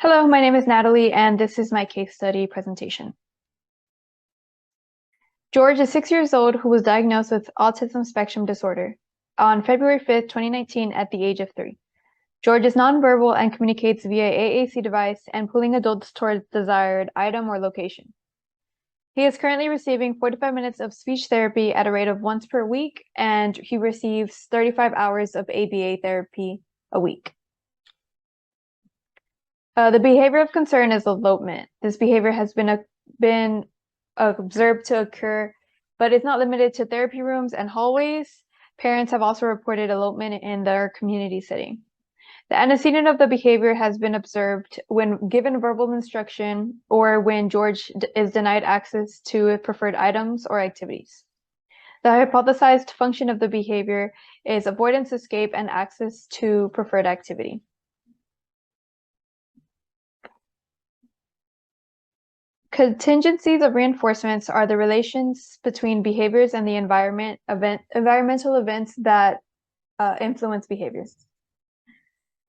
Hello, my name is Natalie, and this is my case study presentation. George is 6 years old who was diagnosed with autism spectrum disorder on February 5th, 2019 at the age of 3. George is nonverbal and communicates via AAC device and pulling adults towards desired item or location. He is currently receiving 45 minutes of speech therapy at a rate of once per week, and he receives 35 hours of ABA therapy a week. The behavior of concern is elopement. This behavior has been observed to occur, but it's not limited to therapy rooms and hallways. Parents have also reported elopement in their community setting. The antecedent of the behavior has been observed when given verbal instruction or when George is denied access to preferred items or activities. The hypothesized function of the behavior is avoidance, escape, and access to preferred activity. Contingencies of reinforcements are the relations between behaviors and the environmental events that influence behaviors.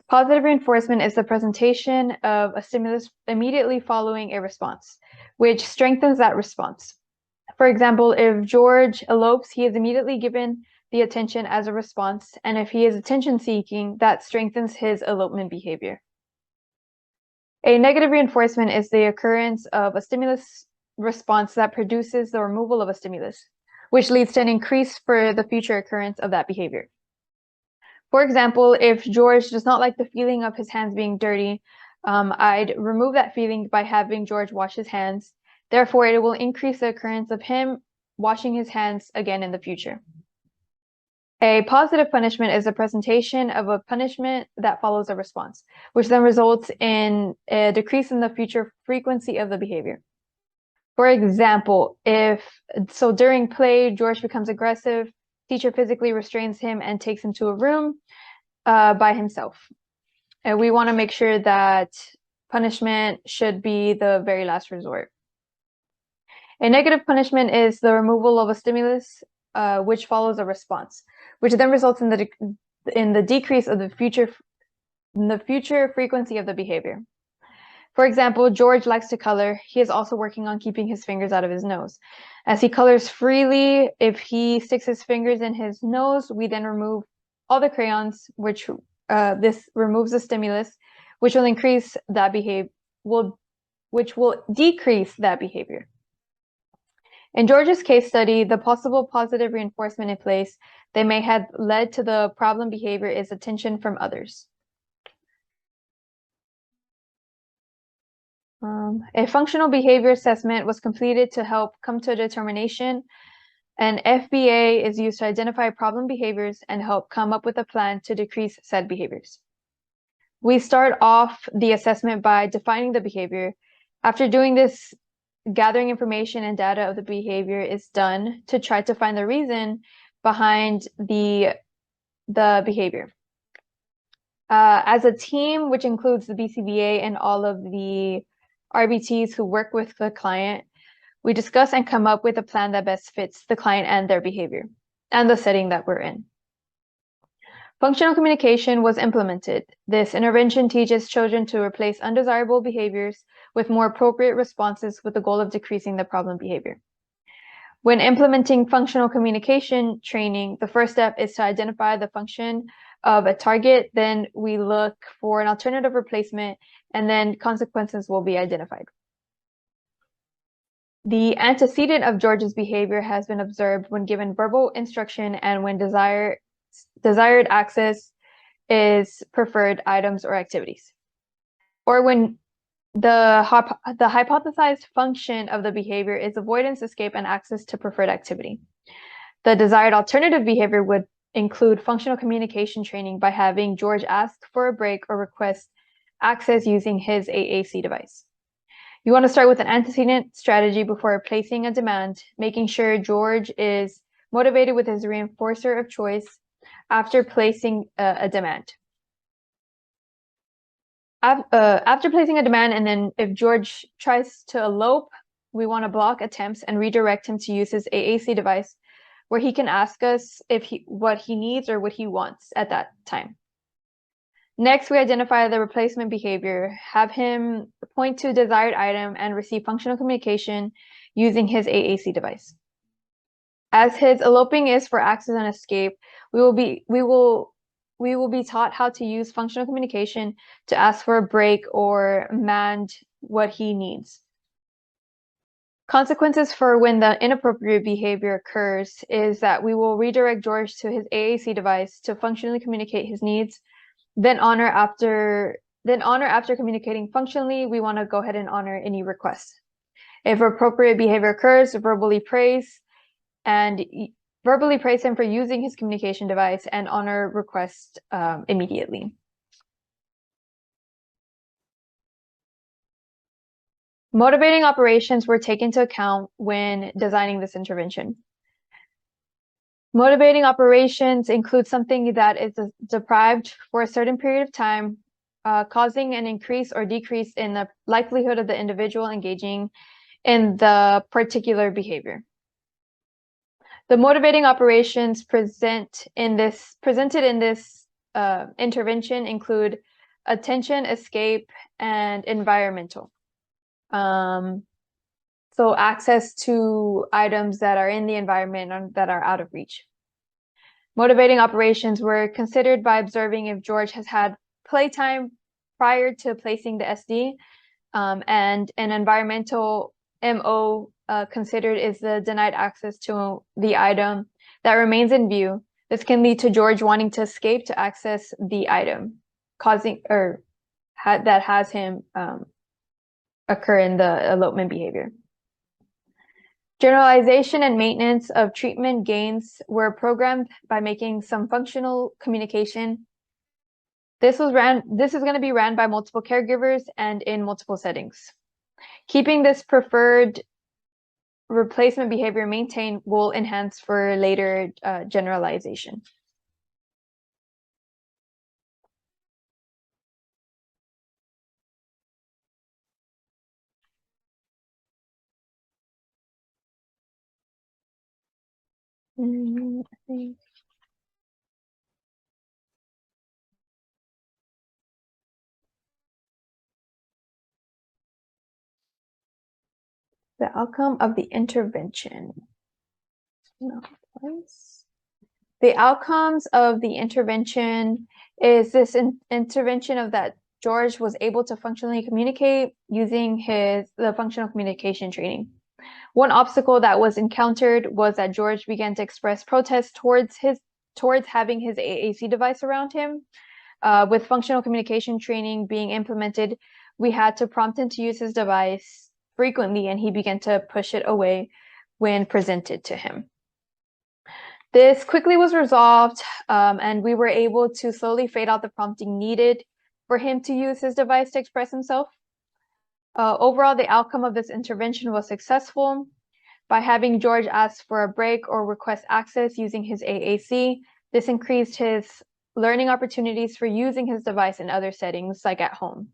Positive reinforcement is the presentation of a stimulus immediately following a response, which strengthens that response. For example, if George elopes, he is immediately given the attention as a response, and if he is attention-seeking, that strengthens his elopement behavior. A negative reinforcement is the occurrence of a stimulus response that produces the removal of a stimulus, which leads to an increase for the future occurrence of that behavior. For example, if George does not like the feeling of his hands being dirty, I'd remove that feeling by having George wash his hands. Therefore, it will increase the occurrence of him washing his hands again in the future. A positive punishment is a presentation of a punishment that follows a response, which then results in a decrease in the future frequency of the behavior. For example, during play, George becomes aggressive, teacher physically restrains him and takes him to a room by himself. And we want to make sure that punishment should be the very last resort. A negative punishment is the removal of a stimulus which follows a response, which then results in the decrease of the future frequency of the behavior. For example, George likes to color. He is also working on keeping his fingers out of his nose. As he colors freely, if he sticks his fingers in his nose, we then remove all the crayons, which this removes the stimulus, which will increase that which will decrease that behavior. In George's case study, the possible positive reinforcement in place that may have led to the problem behavior is attention from others. A functional behavior assessment was completed to help come to a determination. An FBA is used to identify problem behaviors and help come up with a plan to decrease said behaviors. We start off the assessment by defining the behavior. After doing this, gathering information and data of the behavior is done to try to find the reason behind the behavior. As a team, which includes the BCBA and all of the RBTs who work with the client, we discuss and come up with a plan that best fits the client and their behavior and the setting that we're in. Functional communication was implemented. This intervention teaches children to replace undesirable behaviors with more appropriate responses with the goal of decreasing the problem behavior. When implementing functional communication training, the first step is to identify the function of a target. Then we look for an alternative replacement, and then consequences will be identified. The antecedent of George's behavior has been observed when given verbal instruction and when desired access is preferred items or activities, or when the hypothesized function of the behavior is avoidance, escape, and access to preferred activity. The desired alternative behavior would include functional communication training by having George ask for a break or request access using his AAC device. You want to start with an antecedent strategy before placing a demand, making sure George is motivated with his reinforcer of choice after placing a demand. After placing a demand, and then if George tries to elope, we want to block attempts and redirect him to use his AAC device, where he can ask us what he needs or what he wants at that time. Next, we identify the replacement behavior, have him point to a desired item and receive functional communication using his AAC device. As his eloping is for access and escape, we will be taught how to use functional communication to ask for a break or command what he needs. Consequences for when the inappropriate behavior occurs is that we will redirect George to his AAC device to functionally communicate his needs. Then honor after communicating functionally, we want to go ahead and honor any request. If appropriate behavior occurs, verbally praise him for using his communication device and honor request immediately. Motivating operations were taken into account when designing this intervention. Motivating operations include something that is deprived for a certain period of time, causing an increase or decrease in the likelihood of the individual engaging in the particular behavior. The motivating operations presented in this intervention include attention, escape, and environmental. So access to items that are in the environment or that are out of reach. Motivating operations were considered by observing if George has had playtime prior to placing the SD, and an environmental MO considered is the denied access to the item that remains in view. This can lead to George wanting to escape to access the item, that has him occur in the elopement behavior. Generalization and maintenance of treatment gains were programmed by making some functional communication. This is going to be ran by multiple caregivers and in multiple settings. Keeping this preferred replacement behavior maintained will enhance for later generalization. I think the outcome of the intervention. No, twice. The outcomes of the intervention is this intervention of that George was able to functionally communicate using the functional communication training. One obstacle that was encountered was that George began to express protest towards having his AAC device around him. With functional communication training being implemented, we had to prompt him to use his device frequently, and he began to push it away when presented to him. This quickly was resolved, and we were able to slowly fade out the prompting needed for him to use his device to express himself. Overall, the outcome of this intervention was successful. By having George ask for a break or request access using his AAC, this increased his learning opportunities for using his device in other settings, like at home.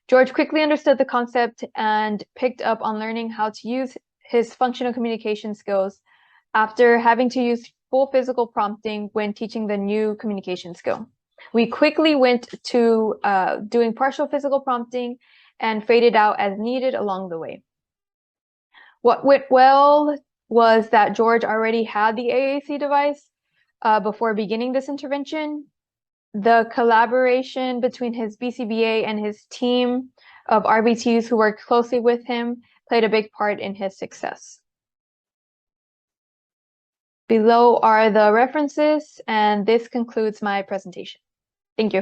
George quickly understood the concept and picked up on learning how to use his functional communication skills after having to use full physical prompting when teaching the new communication skill. We quickly went to doing partial physical prompting and faded out as needed along the way. What went well was that George already had the AAC device before beginning this intervention. The collaboration between his BCBA and his team of RBTs who worked closely with him played a big part in his success. Below are the references, and this concludes my presentation. Thank you.